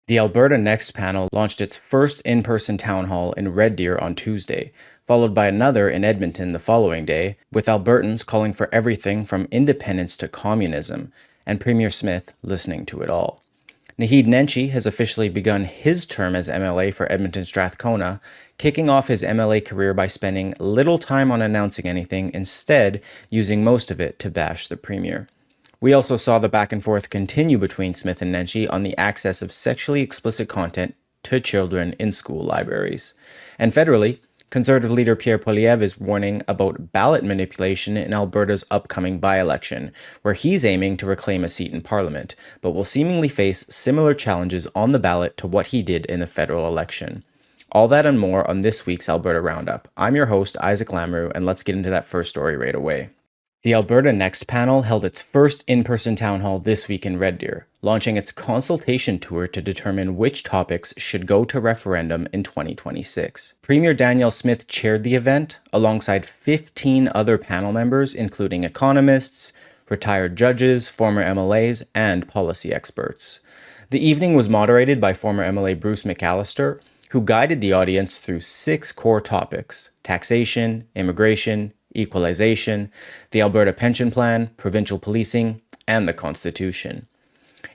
The Alberta Next Panel launched its first in-person town hall in Red Deer on Tuesday, followed by another in Edmonton the following day, with Albertans calling for everything from independence to communism, and Premier Smith listening to it all. Naheed Nenshi has officially begun his term as MLA for Edmonton-Strathcona, kicking off his MLA career by spending little time on announcing anything, instead using most of it to bash the Premier. We also saw the back and forth continue between Smith and Nenshi on the access of sexually explicit content to children in school libraries. And federally, Conservative leader Pierre Poilievre is warning about ballot manipulation in Alberta's upcoming by-election, where he's aiming to reclaim a seat in Parliament, but will seemingly face similar challenges on the ballot to what he did in the federal election. All that and more on this week's Alberta Roundup. I'm your host, Isaac Lamoureux, and let's get into that first story right away. The Alberta Next Panel held its first in-person town hall this week in Red Deer, launching its consultation tour to determine which topics should go to referendum in 2026. Premier Danielle Smith chaired the event, alongside 15 other panel members, including economists, retired judges, former MLAs, and policy experts. The evening was moderated by former MLA Bruce McAllister, who guided the audience through 6 core topics: taxation, immigration, equalization, the Alberta Pension Plan, provincial policing, and the Constitution.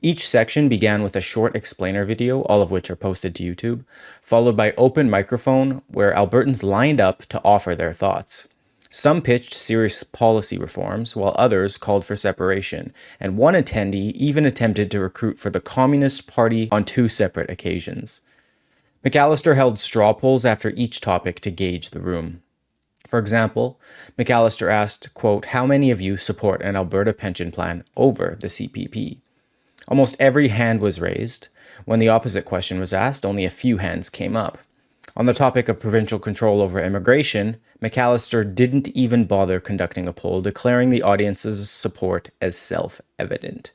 Each section began with a short explainer video, all of which are posted to YouTube, followed by open microphone, where Albertans lined up to offer their thoughts. Some pitched serious policy reforms, while others called for separation, and one attendee even attempted to recruit for the Communist Party on 2 separate occasions. McAllister held straw polls after each topic to gauge the room. For example, McAllister asked, quote, "How many of you support an Alberta pension plan over the CPP?" Almost every hand was raised. When the opposite question was asked, only a few hands came up. On the topic of provincial control over immigration, McAllister didn't even bother conducting a poll, declaring the audience's support as self-evident.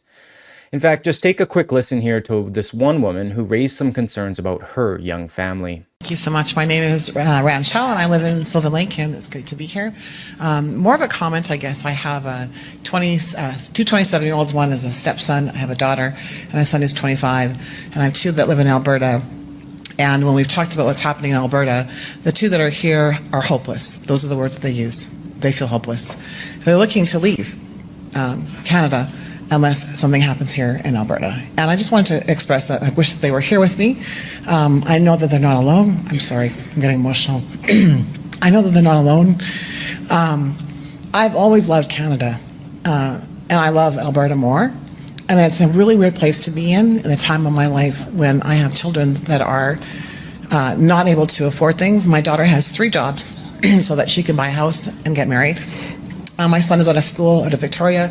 In fact, just take a quick listen here to this one woman who raised some concerns about her young family. Thank you so much. My name is Ranchelle, and I live in Sylvan Lake, and it's great to be here. More of a comment, I guess. I have two 27-year-olds. One is a stepson. I have a daughter, and a son who's 25, and I have 2 that live in Alberta. And when we've talked about what's happening in Alberta, the 2 that are here are hopeless. Those are the words that they use. They feel hopeless. They're looking to leave Canada unless something happens here in Alberta. And I just wanted to express that I wish that they were here with me. I know that they're not alone. I'm sorry, I'm getting emotional. I know that they're not alone. I've always loved Canada, and I love Alberta more. And it's a really weird place to be in a time of my life when I have children that are not able to afford things. My daughter has 3 jobs so that she can buy a house and get married. My son is at a school out of Victoria,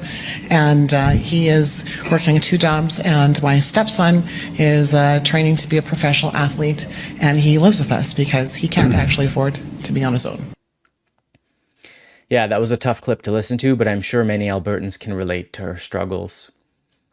and he is working 2 jobs, and my stepson is training to be a professional athlete, and he lives with us because he can't actually afford to be on his own. Yeah, that was a tough clip to listen to, but I'm sure many Albertans can relate to her struggles.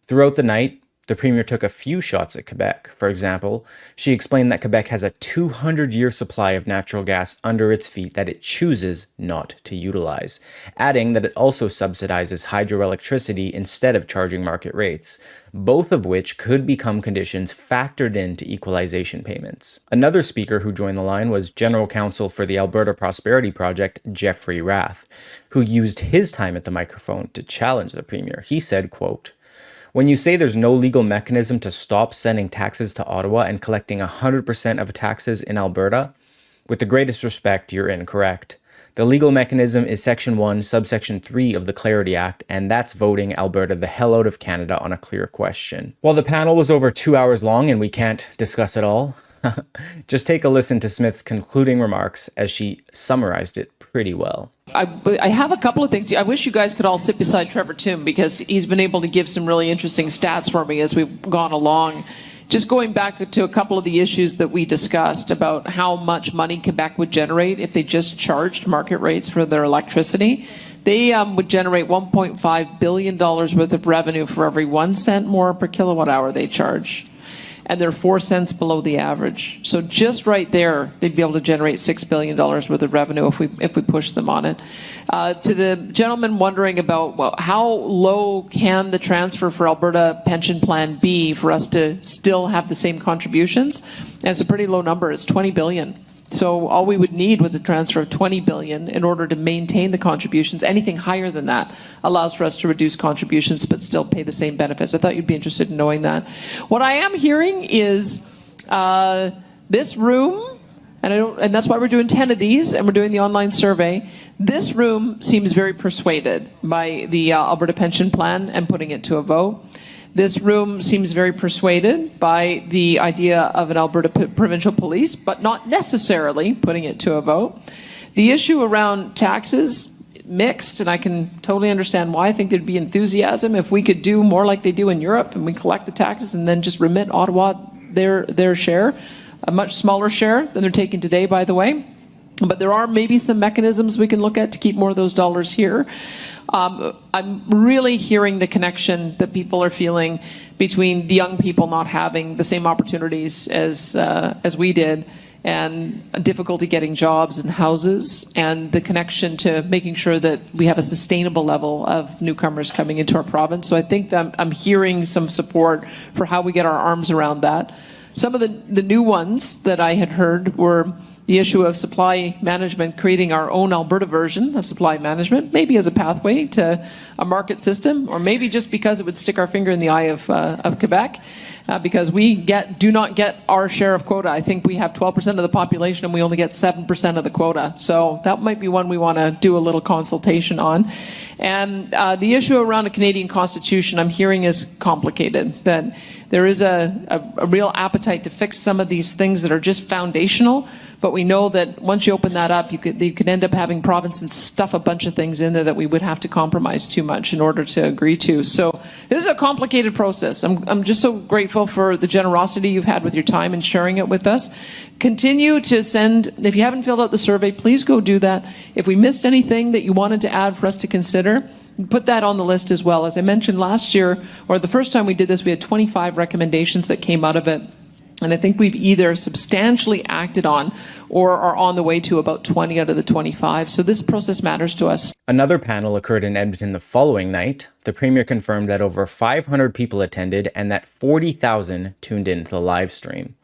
Throughout the night, the Premier took a few shots at Quebec. For example, she explained that Quebec has a 200-year supply of natural gas under its feet that it chooses not to utilize, adding that it also subsidizes hydroelectricity instead of charging market rates, both of which could become conditions factored into equalization payments. Another speaker who joined the line was General Counsel for the Alberta Prosperity Project, Jeffrey Rath, who used his time at the microphone to challenge the Premier. He said, quote, "When you say there's no legal mechanism to stop sending taxes to Ottawa and collecting 100% of taxes in Alberta, with the greatest respect, you're incorrect. The legal mechanism is Section 1, Subsection 3 of the Clarity Act, and that's voting Alberta the hell out of Canada on a clear question." While the panel was over 2 hours long and we can't discuss it all, just take a listen to Smith's concluding remarks as she summarized it pretty well. I have a couple of things. I wish you guys could all sit beside Trevor Toom, because he's been able to give some really interesting stats for me as we've gone along. Just going back to a couple of the issues that we discussed about how much money Quebec would generate if they just charged market rates for their electricity. They would generate $1.5 billion worth of revenue for every 1 cent more per kilowatt hour they charge. and they're 4 cents below the average. So just right there, they'd be able to generate $6 billion worth of revenue if we push them on it. To the gentleman wondering about, well, how low can the transfer for Alberta pension plan be for us to still have the same contributions? And it's a pretty low number. It's $20 billion. So all we would need was a transfer of $20 billion in order to maintain the contributions. Anything higher than that allows for us to reduce contributions but still pay the same benefits. I thought you'd be interested in knowing that. What I am hearing is this room, and that's why we're doing 10 of these and we're doing the online survey. This room seems very persuaded by the Alberta pension plan and putting it to a vote. This room seems very persuaded by the idea of an Alberta provincial police, but not necessarily putting it to a vote. The issue around taxes, mixed, and I can totally understand why. I think there'd be enthusiasm if we could do more like they do in Europe and we collect the taxes and then just remit Ottawa their share, a much smaller share than they're taking today, by the way. But there are maybe some mechanisms we can look at to keep more of those dollars here. I'm really hearing the connection that people are feeling between the young people not having the same opportunities as we did, and difficulty getting jobs and houses, and the connection to making sure that we have a sustainable level of newcomers coming into our province. So I think that I'm hearing some support for how we get our arms around that. Some of the new ones that I had heard were the issue of supply management, creating our own Alberta version of supply management, maybe as a pathway to a market system, or maybe just because it would stick our finger in the eye of Quebec, because we do not get our share of quota. I think we have 12% of the population and we only get 7% of the quota. So that might be one we want to do a little consultation on. And the issue around a Canadian constitution, I'm hearing, is complicated, that there is a real appetite to fix some of these things that are just foundational. But we know that once you open that up, you could end up having provinces stuff a bunch of things in there that we would have to compromise too much in order to agree to. So this is a complicated process. I'm just so grateful for the generosity you've had with your time and sharing it with us. Continue to send, if you haven't filled out the survey, please go do that. If we missed anything that you wanted to add for us to consider, put that on the list as well. As I mentioned last year, or the first time we did this, we had 25 recommendations that came out of it. And I think we've either substantially acted on or are on the way to about 20 out of the 25. So this process matters to us. Another panel occurred in Edmonton the following night. The Premier confirmed that over 500 people attended and that 40,000 tuned in to the live stream.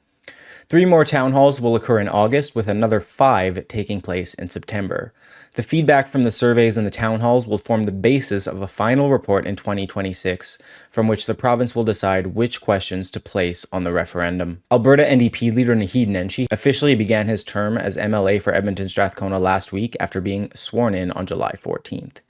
3 more town halls will occur in August, with another 5 taking place in September. The feedback from the surveys and the town halls will form the basis of a final report in 2026, from which the province will decide which questions to place on the referendum. Alberta NDP leader Naheed Nenshi officially began his term as MLA for Edmonton-Strathcona last week after being sworn in on July 14th.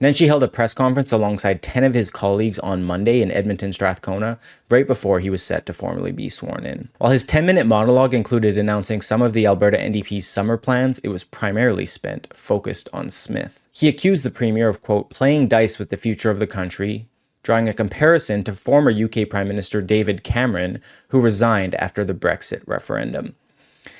Nenshi held a press conference alongside 10 of his colleagues on Monday in Edmonton-Strathcona, right before he was set to formally be sworn in. While his 10-minute monologue included announcing some of the Alberta NDP's summer plans, it was primarily focused on Smith. He accused the Premier of, quote, playing dice with the future of the country, drawing a comparison to former UK Prime Minister David Cameron, who resigned after the Brexit referendum.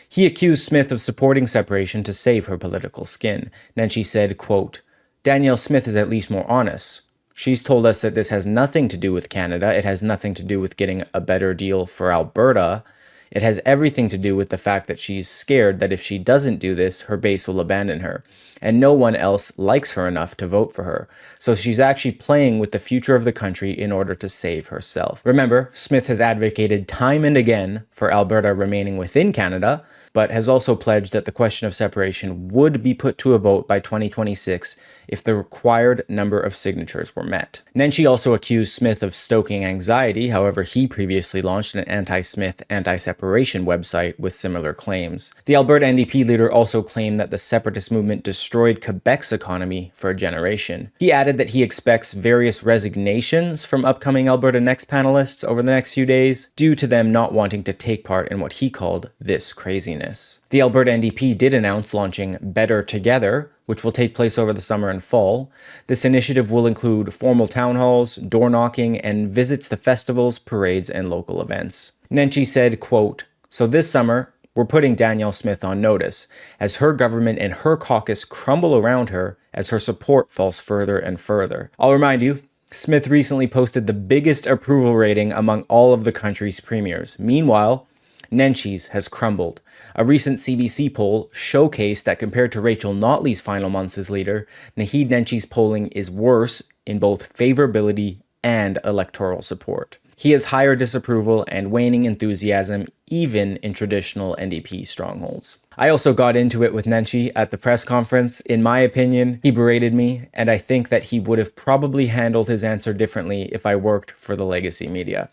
He accused Smith of supporting separation to save her political skin. Nenshi said, quote, Danielle Smith is at least more honest. She's told us that this has nothing to do with Canada. It has nothing to do with getting a better deal for Alberta. It has everything to do with the fact that she's scared that if she doesn't do this, her base will abandon her. And no one else likes her enough to vote for her. So she's actually playing with the future of the country in order to save herself. Remember, Smith has advocated time and again for Alberta remaining within Canada, but has also pledged that the question of separation would be put to a vote by 2026 if the required number of signatures were met. Nenshi also accused Smith of stoking anxiety. However, he previously launched an anti-Smith, anti-separation website with similar claims. The Alberta NDP leader also claimed that the separatist movement destroyed Quebec's economy for a generation. He added that he expects various resignations from upcoming Alberta Next panelists over the next few days due to them not wanting to take part in what he called this craziness. The Alberta NDP did announce launching Better Together, which will take place over the summer and fall. This initiative will include formal town halls, door knocking, and visits to festivals, parades, and local events. Nenshi said, quote, so this summer, we're putting Danielle Smith on notice, as her government and her caucus crumble around her as her support falls further and further. I'll remind you, Smith recently posted the biggest approval rating among all of the country's premiers. Meanwhile, Nenshi's has crumbled. A recent CBC poll showcased that compared to Rachel Notley's final months as leader, Naheed Nenshi's polling is worse in both favorability and electoral support. He has higher disapproval and waning enthusiasm, even in traditional NDP strongholds. I also got into it with Nenshi at the press conference. In my opinion, he berated me, and I think that he would have probably handled his answer differently if I worked for the legacy media.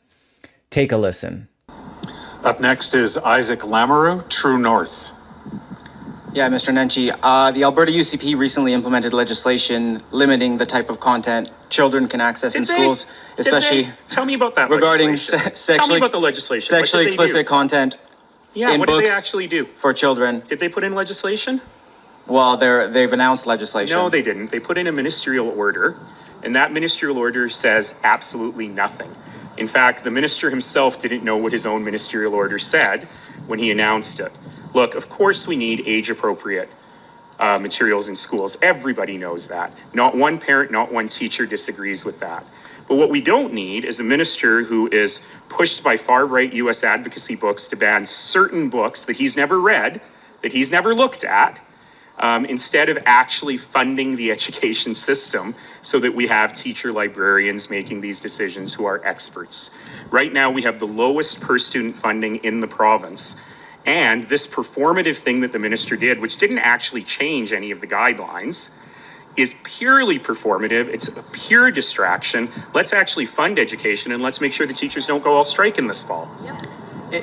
Take a listen. Up next is Isaac Lamoureux, True North. Yeah, Mr. Nenshi, the Alberta UCP recently implemented legislation limiting the type of content children can access in schools, especially Tell me about that regarding Tell me about the legislation. sexually explicit content Yeah, in what did books they actually do? for children. Did they put in legislation? Well, they've announced legislation. No, they didn't. They put in a ministerial order, and that ministerial order says absolutely nothing. In fact, the minister himself didn't know what his own ministerial order said when he announced it. Look, of course we need age-appropriate materials in schools. Everybody knows that. Not one parent, not one teacher disagrees with that. But what we don't need is a minister who is pushed by far-right U.S. advocacy books to ban certain books that he's never read, that he's never looked at, instead of actually funding the education system so that we have teacher librarians making these decisions who are experts. Right now, we have the lowest per-student funding in the province. And this performative thing that the minister did, which didn't actually change any of the guidelines, is purely performative. It's a pure distraction. Let's actually fund education, and let's make sure the teachers don't go all striking this fall.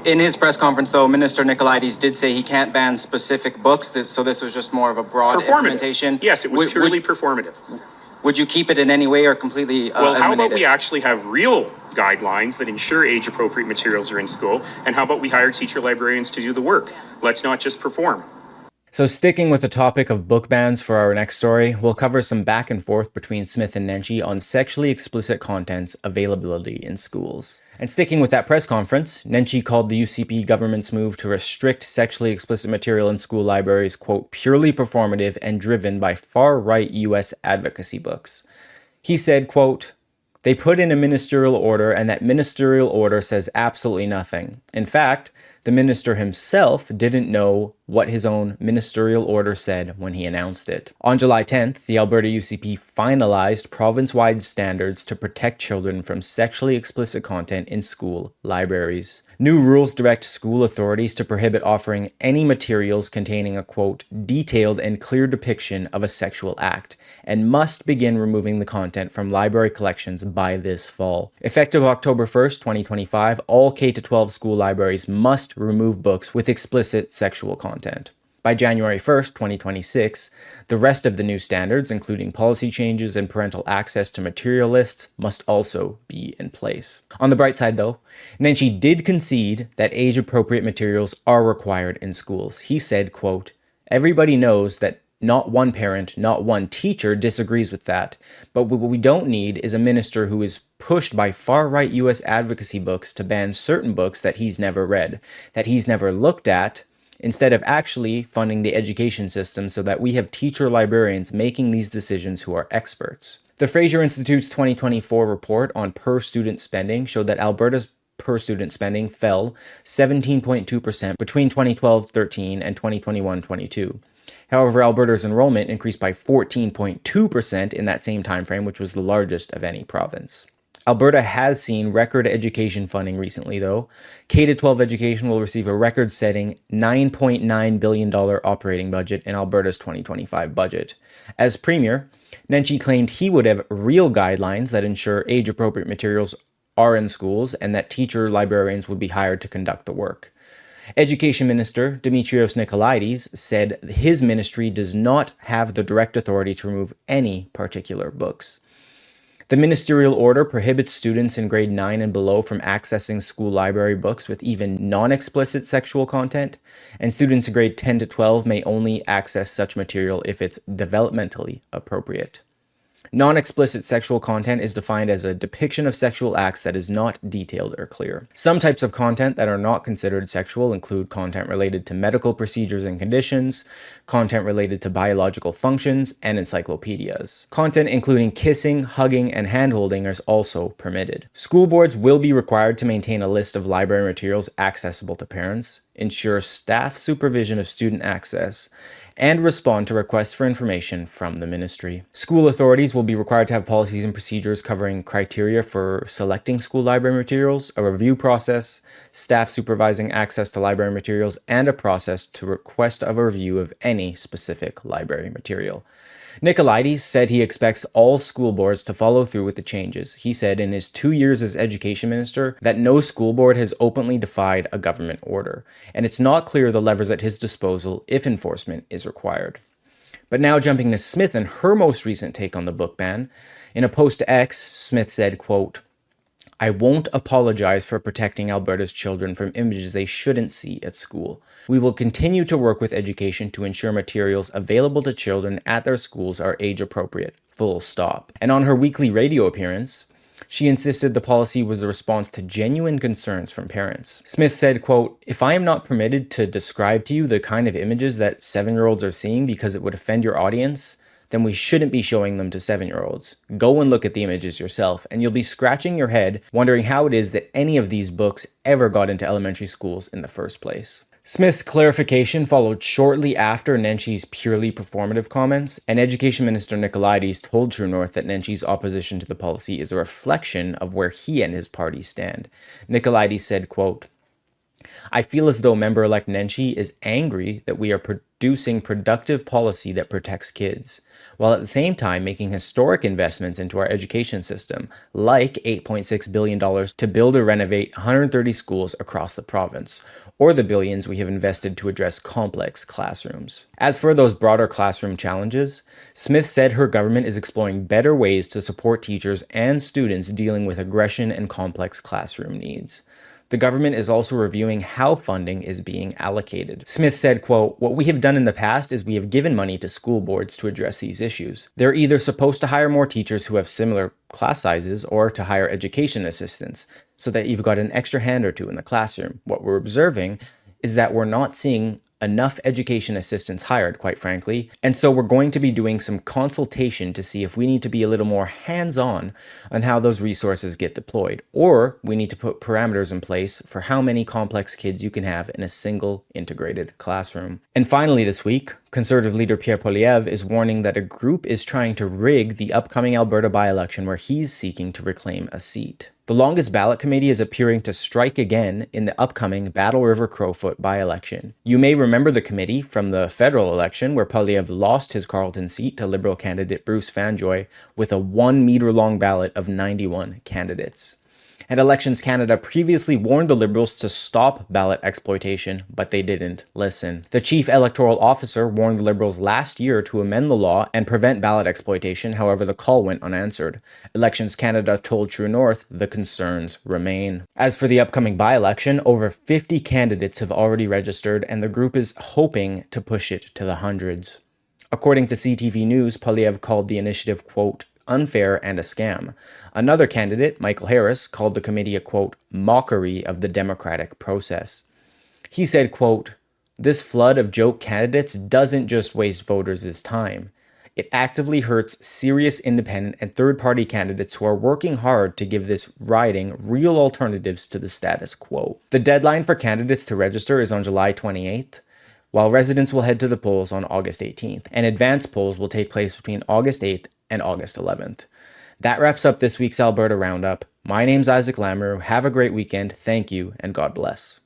In his press conference, though, Minister Nicolaides did say he can't ban specific books, so this was just more of a broad implementation. Yes, it was purely performative. Would you keep it in any way or completely Well, how eliminate about we it? actually have real guidelines that ensure age-appropriate materials are in school, and how about we hire teacher librarians to do the work? Let's not just perform. So sticking with the topic of book bans for our next story, we'll cover some back and forth between Smith and Nenshi on sexually explicit content's availability in schools. And sticking with that press conference, Nenshi called the UCP government's move to restrict sexually explicit material in school libraries, quote, purely performative and driven by far-right US advocacy books. He said, quote, they put in a ministerial order and that ministerial order says absolutely nothing. In fact, the minister himself didn't know what his own ministerial order said when he announced it. On July 10th, the Alberta UCP finalized province-wide standards to protect children from sexually explicit content in school libraries. New rules direct school authorities to prohibit offering any materials containing a, quote, detailed and clear depiction of a sexual act, and must begin removing the content from library collections by this fall. Effective October 1st, 2025, all K-12 school libraries must remove books with explicit sexual content. By January 1st, 2026, the rest of the new standards, including policy changes and parental access to material lists, must also be in place. On the bright side, though, Nenshi did concede that age-appropriate materials are required in schools. He said, quote, everybody knows that not one parent, not one teacher disagrees with that, but what we don't need is a minister who is pushed by far-right US advocacy books to ban certain books that he's never read, that he's never looked at, instead of actually funding the education system so that we have teacher librarians making these decisions who are experts. The Fraser Institute's 2024 report on per-student spending showed that Alberta's per-student spending fell 17.2% between 2012-13 and 2021-22. However, Alberta's enrollment increased by 14.2% in that same timeframe, which was the largest of any province. Alberta has seen record education funding recently, though. K-12 education will receive a record-setting $9.9 billion operating budget in Alberta's 2025 budget. As Premier, Nenshi claimed he would have real guidelines that ensure age-appropriate materials are in schools and that teacher librarians would be hired to conduct the work. Education Minister Dimitrios Nicolaides said his ministry does not have the direct authority to remove any particular books. The ministerial order prohibits students in grade 9 and below from accessing school library books with even non-explicit sexual content, and students in grade 10 to 12 may only access such material if it's developmentally appropriate. Non-explicit sexual content is defined as a depiction of sexual acts that is not detailed or clear. Some types of content that are not considered sexual include content related to medical procedures and conditions, content related to biological functions, and encyclopedias. Content including kissing, hugging, and hand-holding is also permitted. School boards will be required to maintain a list of library materials accessible to parents, ensure staff supervision of student access, and respond to requests for information from the ministry. School authorities will be required to have policies and procedures covering criteria for selecting school library materials, a review process, staff supervising access to library materials, and a process to request a review of any specific library material. Nicolaides said he expects all school boards to follow through with the changes. He said in his 2 years as education minister that no school board has openly defied a government order, and it's not clear the levers at his disposal if enforcement is required. But now jumping to Smith and her most recent take on the book ban. In a post to X, Smith said, quote, "I won't apologize for protecting Alberta's children from images they shouldn't see at school. We will continue to work with education to ensure materials available to children at their schools are age appropriate, full stop." And on her weekly radio appearance, she insisted the policy was a response to genuine concerns from parents. Smith said, quote, "If I am not permitted to describe to you the kind of images that 7-year-olds are seeing because it would offend your audience, then we shouldn't be showing them to 7-year-olds. Go and look at the images yourself, and you'll be scratching your head wondering how it is that any of these books ever got into elementary schools in the first place." Smith's clarification followed shortly after Nenshi's purely performative comments, and Education Minister Nicolaides told True North that Nenshi's opposition to the policy is a reflection of where he and his party stand. Nicolaides said, quote, "I feel as though member-elect Nenshi is angry that we are producing productive policy that protects kids, while at the same time making historic investments into our education system, like $8.6 billion to build or renovate 130 schools across the province, or the billions we have invested to address complex classrooms." As for those broader classroom challenges, Smith said her government is exploring better ways to support teachers and students dealing with aggression and complex classroom needs. The government is also reviewing how funding is being allocated. Smith said, quote, "What we have done in the past is we have given money to school boards to address these issues. They're either supposed to hire more teachers who have similar class sizes or to hire education assistants so that you've got an extra hand or two in the classroom. What we're observing is that we're not seeing enough education assistants hired, quite frankly, and so we're going to be doing some consultation to see if we need to be a little more hands-on on how those resources get deployed, or we need to put parameters in place for how many complex kids you can have in a single integrated classroom." And finally this week, Conservative leader Pierre Poilievre is warning that a group is trying to rig the upcoming Alberta by-election where he's seeking to reclaim a seat. The longest ballot committee is appearing to strike again in the upcoming Battle River Crowfoot by-election. You may remember the committee from the federal election where Poilievre lost his Carleton seat to Liberal candidate Bruce Fanjoy with a 1-meter-long ballot of 91 candidates. And Elections Canada previously warned the Liberals to stop ballot exploitation, but they didn't listen. The chief electoral officer warned the Liberals last year to amend the law and prevent ballot exploitation, however the call went unanswered. Elections Canada told True North the concerns remain. As for the upcoming by-election, over 50 candidates have already registered, and the group is hoping to push it to the hundreds. According to CTV News, Poilievre called the initiative, quote, "unfair and a scam." Another candidate, Michael Harris, called the committee a, quote, "mockery of the democratic process." He said, quote, "This flood of joke candidates doesn't just waste voters' time. It actively hurts serious independent and third-party candidates who are working hard to give this riding real alternatives to the status quo." The deadline for candidates to register is on July 28th. While residents will head to the polls on August 18th, and advance polls will take place between August 8th and August 11th. That wraps up this week's Alberta Roundup. My name's Isaac Lamoureux. Have a great weekend. Thank you, and God bless.